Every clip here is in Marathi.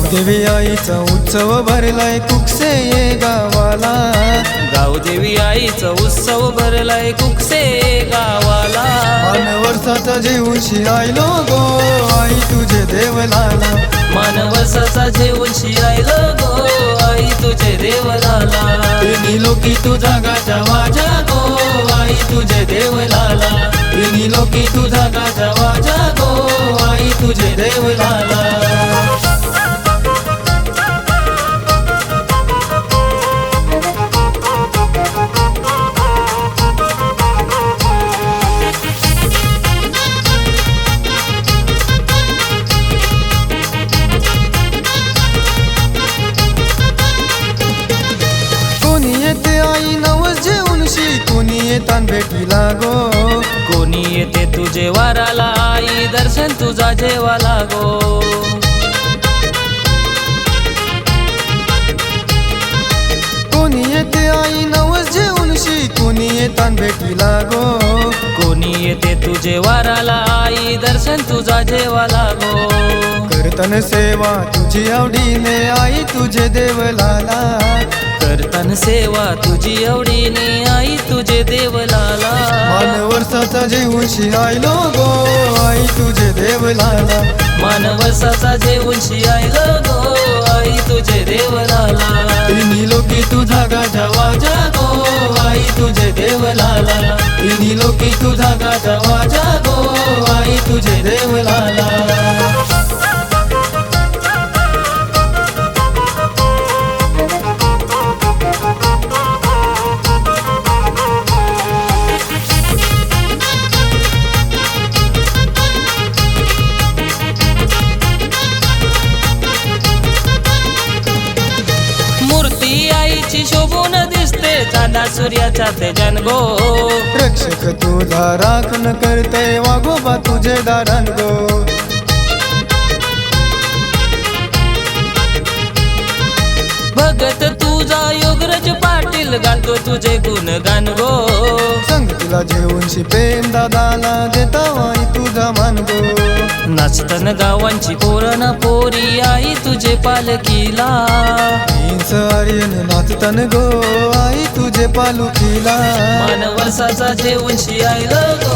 गावदेवी आईचा उत्सव भरलाय कुकसे ये गावाला। गावदेवी आईचा उत्सव भरलाय कुकसे गावाला। मानवर्षाचा जेवूनशी आयलो गो आई तुझे देवलाला। मानवर्षाचा जेवूनशी आयलो गो आई तुझे देवलाला। तिन्ही लोकी तुझा गाजा वाजा गो आई तुझे देवलाला। तिन्ही लोकी तुझा गाजा वाजा गो आई तुझे देवलाला। आई नवस जेवूनशी कोणी येतान भेटीला गो। कोणी येते तुझे वाराला आई दर्शन तुझा जेवाला गो। कोणी येते आई नवस जेवूनशी कोणी येतान भेटीला गो। कोणी येते तुझे वाराला आई दर्शन तुझा जेवाला गो। करतन सेवा तुझी आवडीने आई तुझे देवलाला। करतन सेवा तुझी आवडीने आई तुझे देवलाला। मानवर्षाचा जेवूनशी आयलो गो आई तुझे देवलाला। मानवर्षाचा जेवूनशी आयलो गो आई तुझे देवलाला। तिन्ही लोकी तुझा गाजा वाजा गो आई तुझे देवलाला। तिन्ही लोकी तुझा गाजा वाजा गो आई तुझे देवलाला। आईची शोभून दिसते चांदा सूर्याचा तेजन गो। रक्षक तुझा राखण करते वाघोबा तुझे दारण गो। भगत तुझा योगराज पाटील गातो तुझे गुणगान गो। संगतीला जेवूनशी प्रेम दादाला देता आई तुझा मान गो। नाचतन गावांची पोरण पोरी आई तुझे पालकीला। आर्यन नाचतन गो आई तुझे पालुकीला। मानवर्षाचा जेवूनशी आयलो गो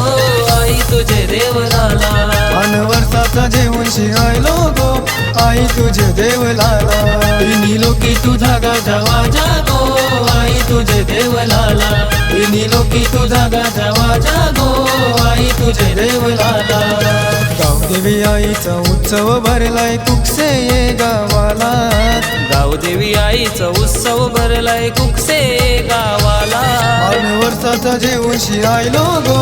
आई तुझे देवलाला। मानवर्षाचा जेवूनशी आयलो गो आई तुझे देवलाला। तिन्ही लोकी तुझा गाजा वाजा गो आई तुझे देवलाला। तिन्ही लोकी तुझा गाजा वाजा गो आई तुझे देवलाला। गावदेवी आईचा उत्सव भरलाय कुकसे ये गावाला। गावदेवी आईचा उत्सव भरलाय कुकसे गावाला। मानवर्षाचा जेवूनशी आयलो गो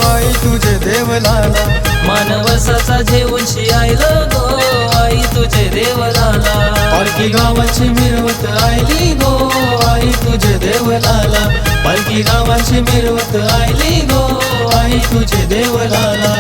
आई तुझे देवलाला। मानवर्षाचा जेवूनशी आयलो गो आई तुझे देवलाला। पालखी गावाची मिरवत आयली गो आई तुझे देवलाला। पालखी गावाची मिरवत आयली गो आई तुझे देवलाला।